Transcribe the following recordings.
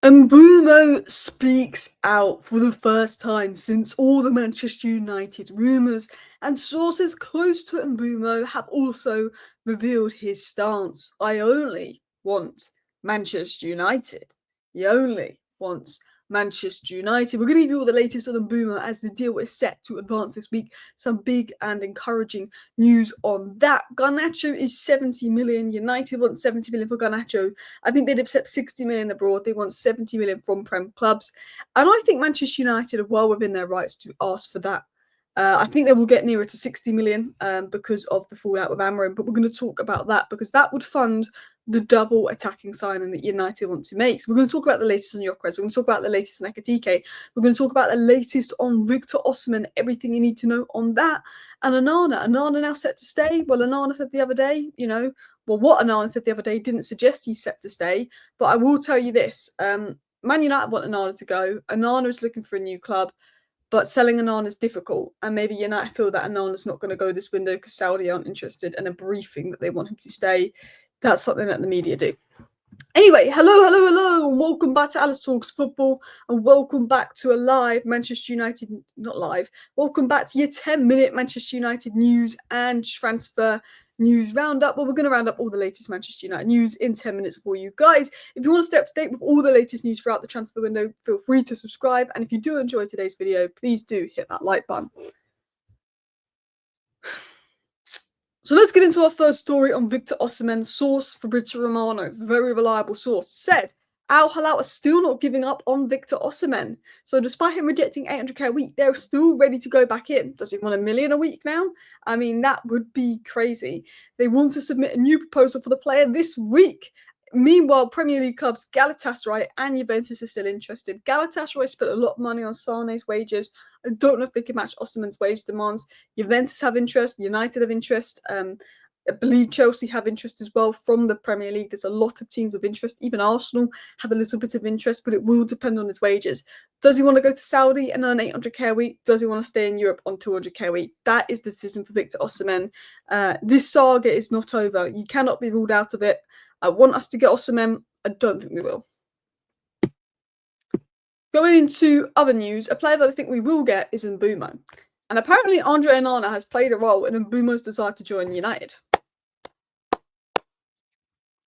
Mbeumo speaks out for the first time since all the Manchester United rumours, and sources close to Mbeumo have also revealed his stance. I only want Manchester United. He only wants Manchester United. We're going to give you all the latest on Mbeumo as the deal is set to advance this week. Some big and encouraging news on that. Garnacho is 70 million. United want 70 million for Garnacho. I think they'd accept 60 million abroad. They want 70 million from Prem clubs. And I think Manchester United are well within their rights to ask for that. I think they will get nearer to 60 million because of the fallout with Amorim, but we're going to talk about that because that would fund the double attacking signing that United want to make. So we're going to talk about the latest on Gyokeres. We're going to talk about the latest on Ekitike. We're going to talk about the latest on Victor Osimhen, everything you need to know on that. And Onana. Onana now set to stay. Well, Onana said the other day, what Onana said the other day didn't suggest he's set to stay. But I will tell you this. Man United want Onana to go. Onana is looking for a new club. But selling Onana is difficult, and maybe United feel that Onana's not going to go this window because Saudi aren't interested, and a briefing that they want him to stay. That's something that the media do. Anyway, hello, and welcome back to Alice Talks Football, and welcome back to a live Manchester United, not live, welcome back to your 10-minute Manchester United news and transfer news roundup. Well, we're going to round up all the latest Manchester United news in 10 minutes for you guys. If you want to stay up to date with all the latest news throughout the transfer window, feel free to subscribe. And if you do enjoy today's video, please do hit that like button. So let's get into our first story on Victor Osimhen. Source Fabrizio Romano, very reliable source, said Al Hilal are still not giving up on Victor Osimhen. So despite him rejecting 800k a week, they're still ready to go back in. Does he want $1 million a week now? I mean, that would be crazy. They want to submit a new proposal for the player this week. Meanwhile, Premier League clubs Galatasaray and Juventus are still interested. Galatasaray spent a lot of money on Sané's wages. I don't know if they can match Osimhen's wage demands. Juventus have interest. United have interest. I believe Chelsea have interest as well from the Premier League. There's a lot of teams with interest. Even Arsenal have a little bit of interest, but it will depend on his wages. Does he want to go to Saudi and earn 800k a week? Does he want to stay in Europe on 200k a week? That is the decision for Victor Osimhen. This saga is not over. You cannot be ruled out of it. I want us to get Osimhen. I don't think we will. Going into other news, a player that I think we will get is Mbeumo. And apparently Andre Onana has played a role in Mbeumo's desire to join United.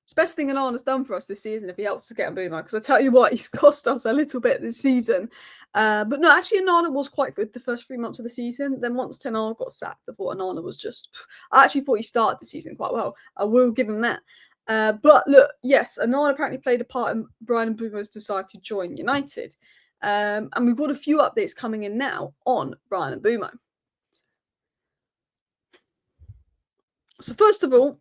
It's the best thing Onana's done for us this season if he helps us get Mbeumo, because I tell you what, he's cost us a little bit this season. But no, actually Onana was quite good the first 3 months of the season. Then once Ten Hag got sacked, I thought Onana was just... I actually thought he started the season quite well. I will give him that. But look, yes, Onana apparently played a part in Bryan Mbeumo's desire to join United. And we've got a few updates coming in now on Bryan Mbeumo. So first of all,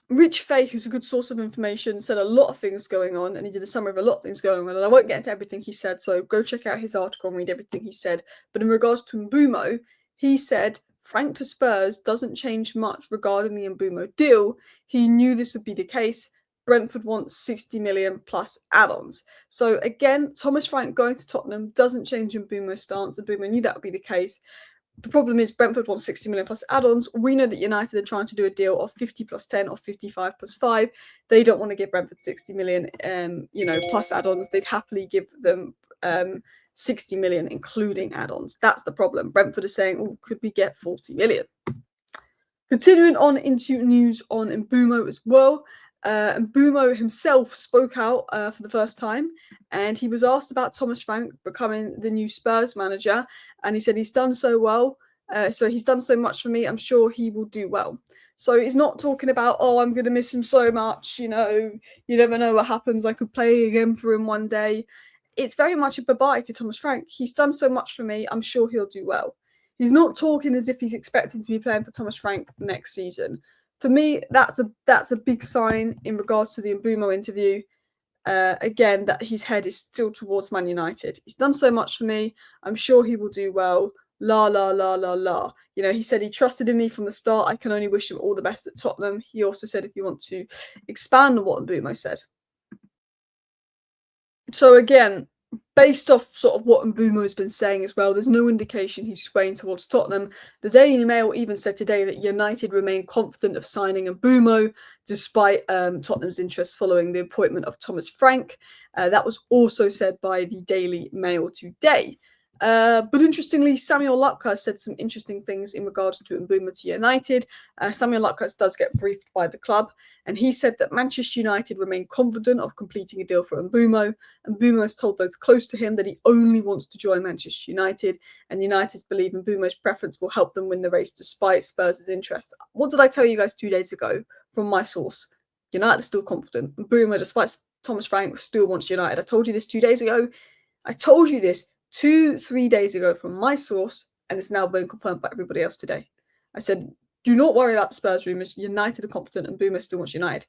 Rich Faye, who's a good source of information, said a lot of things going on, and he did a summary of a lot of things going on, and I won't get into everything he said, so go check out his article and read everything he said. But in regards to Mbeumo, he said Frank to Spurs doesn't change much regarding the Mbeumo deal. He knew this would be the case. Brentford wants 60 million plus add-ons. So again, Thomas Frank going to Tottenham doesn't change Mbeumo's stance. Mbeumo knew that would be the case. The problem is Brentford wants 60 million plus add-ons. We know that United are trying to do a deal of 50 plus 10 or 55 plus 5. They don't want to give Brentford 60 million, plus add-ons. They'd happily give them 60 million, including add-ons. That's the problem. Brentford is saying, oh, could we get 40 million? Continuing on into news on Mbeumo as well. Mbeumo himself spoke out for the first time, and he was asked about Thomas Frank becoming the new Spurs manager, and he said he's done so well, so he's done so much for me, I'm sure he will do well. So he's not talking about, oh, I'm going to miss him so much, you never know what happens, I could play again for him one day. It's very much a bye-bye to Thomas Frank. He's done so much for me, I'm sure he'll do well. He's not talking as if he's expecting to be playing for Thomas Frank next season. For me, that's a big sign in regards to the Mbeumo interview. Again, that his head is still towards Man United. He's done so much for me. I'm sure he will do well. La, la, la, la, la. He said he trusted in me from the start. I can only wish him all the best at Tottenham. He also said if you want to expand on what Mbeumo said. So again, based off sort of what Mbeumo has been saying as well, there's no indication he's swaying towards Tottenham. The Daily Mail even said today that United remain confident of signing Mbeumo, despite Tottenham's interest following the appointment of Thomas Frank. That was also said by the Daily Mail today. But interestingly, Samuel Lapka said some interesting things in regards to Mbeumo to United. Samuel Lapka does get briefed by the club, and he said that Manchester United remain confident of completing a deal for Mbeumo. Mbeumo has told those close to him that he only wants to join Manchester United, and United believe Mbeumo's preference will help them win the race despite Spurs' interests. What did I tell you guys 2 days ago from my source? United are still confident. Mbeumo, despite Thomas Frank, still wants United. I told you this 2 days ago. I told you this 3 days ago from my source, and it's now been confirmed by everybody else today. I said, do not worry about the Spurs rumours. United are confident, and Mbeumo still wants United.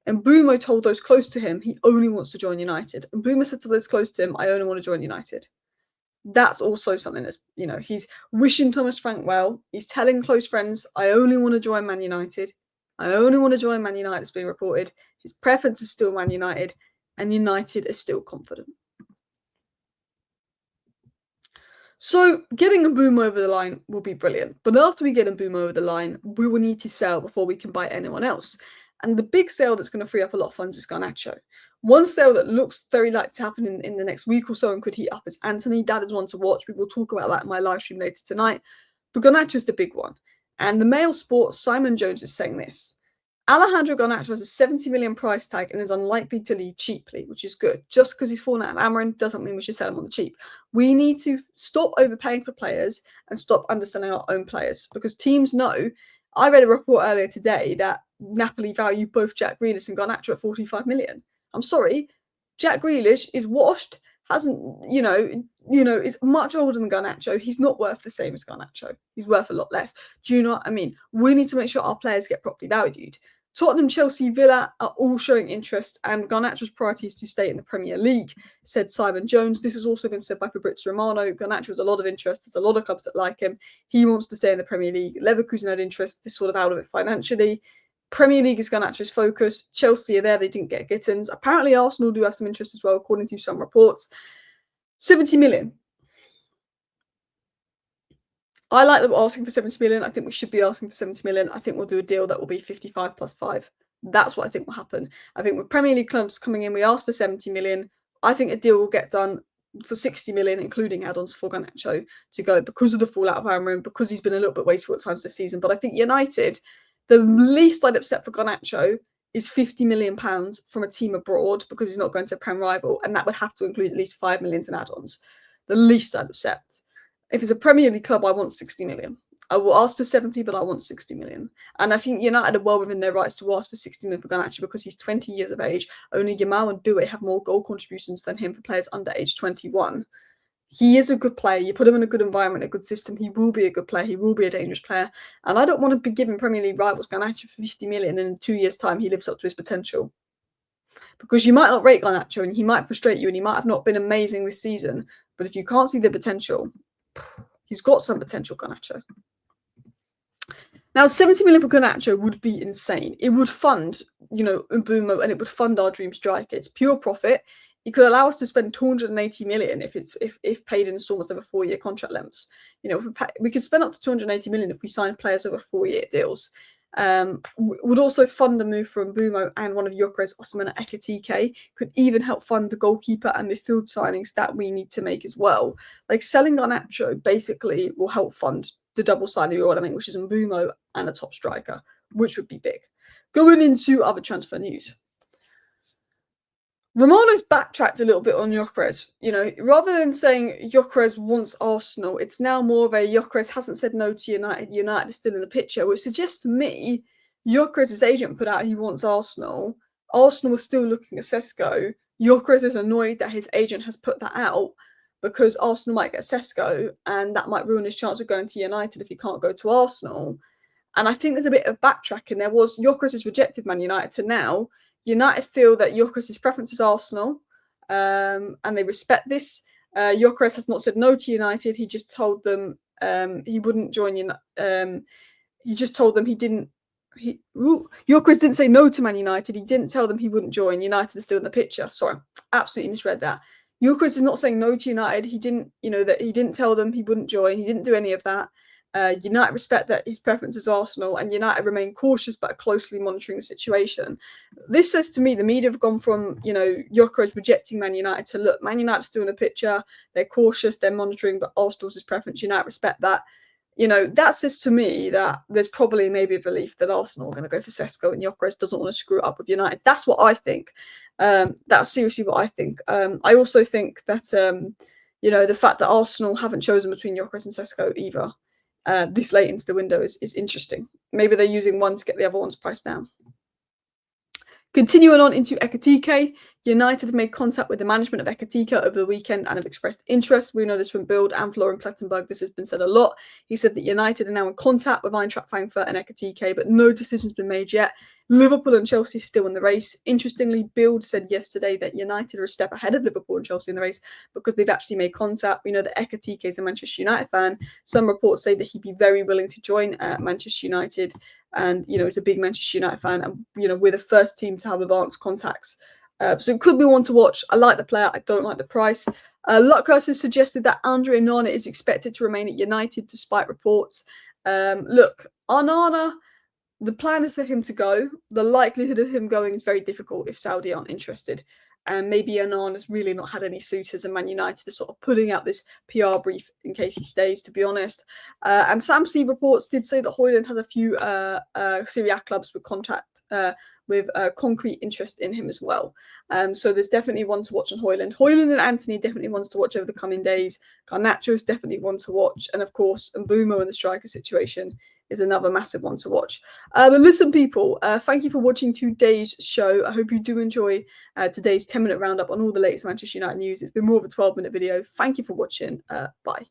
And Mbeumo told those close to him he only wants to join United. And Mbeumo said to those close to him, I only want to join United. That's also something that's, he's wishing Thomas Frank well. He's telling close friends, I only want to join Man United. I only want to join Man United, it's being reported. His preference is still Man United, and United is still confident. So getting Mbeumo over the line will be brilliant. But after we get Mbeumo over the line, we will need to sell before we can buy anyone else. And the big sale that's going to free up a lot of funds is Garnacho. One sale that looks very likely to happen in the next week or so and could heat up is Anthony. That is one to watch. We will talk about that in my live stream later tonight. But Garnacho is the big one. And the Mail Sports, Simon Jones is saying this. Alejandro Garnacho has a 70 million price tag and is unlikely to leave cheaply, which is good. Just because he's fallen out of Amorim doesn't mean we should sell him on the cheap. We need to stop overpaying for players and stop underselling our own players, because teams know. I read a report earlier today that Napoli value both Jack Grealish and Garnacho at 45 million. I'm sorry, Jack Grealish is washed, hasn't, is much older than Garnacho. He's not worth the same as Garnacho. He's worth a lot less. Do you know what I mean? We need to make sure our players get properly valued. Tottenham, Chelsea, Villa are all showing interest, and Garnacho's priority is to stay in the Premier League, said Simon Jones. This has also been said by Fabrizio Romano. Garnacho has a lot of interest. There's a lot of clubs that like him. He wants to stay in the Premier League. Leverkusen had interest. They're sort of out of it financially. Premier League is Garnacho's focus. Chelsea are there. They didn't get Gittins. Apparently, Arsenal do have some interest as well, according to some reports. 70 million. I like that we're asking for 70 million. I think we should be asking for 70 million. I think we'll do a deal that will be 55 plus 5. That's what I think will happen. I think with Premier League clubs coming in, we ask for 70 million. I think a deal will get done for 60 million, including add-ons for Garnacho to go, because of the fallout of Amorim, because he's been a little bit wasteful at times this season. But I think United, the least I'd accept for Garnacho is £50 million from a team abroad, because he's not going to a Prem rival, and that would have to include at least 5 million in add-ons. The least I'd accept. If it's a Premier League club, I want 60 million. I will ask for 70, but I want 60 million. And I think United are well within their rights to ask for 60 million for Garnacho, because he's 20 years of age. Only Yamal and Doué have more goal contributions than him for players under age 21. He is a good player. You put him in a good environment, a good system, he will be a good player. He will be a dangerous player. And I don't want to be giving Premier League rivals Garnacho for 50 million, and in 2 years' time he lives up to his potential. Because you might not rate Garnacho, and he might frustrate you, and he might have not been amazing this season. But if you can't see the potential, he's got some potential, Garnacho. Now, 70 million for Garnacho would be insane. It would fund, Mbeumo, and it would fund our dream striker. It's pure profit. It could allow us to spend 280 million if paid in installments over 4-year contract lengths. We could spend up to 280 million if we sign players over 4-year deals. Would also fund a move for Mbeumo and one of Gyokeres, Osimhen, and Ekitike. Could even help fund the goalkeeper and midfield signings that we need to make as well. Like, selling Garnacho basically will help fund the double signing we want to make, which is Mbeumo and a top striker, which would be big. Going into other transfer news. Romano's backtracked a little bit on Gyokeres. Rather than saying Gyokeres wants Arsenal, it's now more of a Gyokeres hasn't said no to United. United is still in the picture, which suggests to me Gyokeres' agent put out he wants Arsenal. Arsenal is still looking at Sesko. Gyokeres is annoyed that his agent has put that out, because Arsenal might get Sesko, and that might ruin his chance of going to United if he can't go to Arsenal. And I think there's a bit of backtracking. There was Gyokeres has rejected Man United to now. United feel that Gyokeres' preference is Arsenal, and they respect this. Gyokeres has not said no to United. He just told them he wouldn't join United. He just told them he didn't. Gyokeres didn't say no to Man United. He didn't tell them he wouldn't join. United is still in the picture. Sorry, absolutely misread that. Gyokeres is not saying no to United. He didn't, that he didn't tell them he wouldn't join. He didn't do any of that. United respect that his preference is Arsenal, and United remain cautious but are closely monitoring the situation. This says to me the media have gone from, Gyokeres rejecting Man United to, look, Man United's still in the picture. They're cautious, they're monitoring, but Arsenal's his preference. United respect that. That says to me that there's probably maybe a belief that Arsenal are going to go for Sesko and Gyokeres doesn't want to screw it up with United. That's what I think. That's seriously what I think. I also think that, the fact that Arsenal haven't chosen between Gyokeres and Sesko either this late into the window is interesting. Maybe they're using one to get the other one's price down. Continuing on into Ekitike, United have made contact with the management of Ekitike over the weekend and have expressed interest. We know this from Bild and Florian Plettenberg. This has been said a lot. He said that United are now in contact with Eintracht Frankfurt and Ekitike, but no decision's been made yet. Liverpool and Chelsea still in the race. Interestingly, Bild said yesterday that United are a step ahead of Liverpool and Chelsea in the race because they've actually made contact. We know that Ekitike is a Manchester United fan. Some reports say that he'd be very willing to join Manchester United. And, he's a big Manchester United fan. And, we're the first team to have advanced contacts. So it could be one to watch. I like the player. I don't like the price. Luckhurst has suggested that Andre Onana is expected to remain at United despite reports. Look, Onana, the plan is for him to go. The likelihood of him going is very difficult if Saudi aren't interested. And maybe Onana's really not had any suitors, and Man United are sort of putting out this PR brief in case he stays, to be honest. And Sam Steve reports did say that Højlund has a few Serie A clubs with contact with concrete interest in him as well. So there's definitely one to watch on Højlund. Højlund and Anthony definitely ones to watch over the coming days. Garnacho's definitely one to watch. And of course, Mbeumo in the striker situation is another massive one to watch. But listen, people, thank you for watching today's show. I hope you do enjoy today's 10-minute roundup on all the latest Manchester United news. It's been more of a 12-minute video. Thank you for watching. Bye.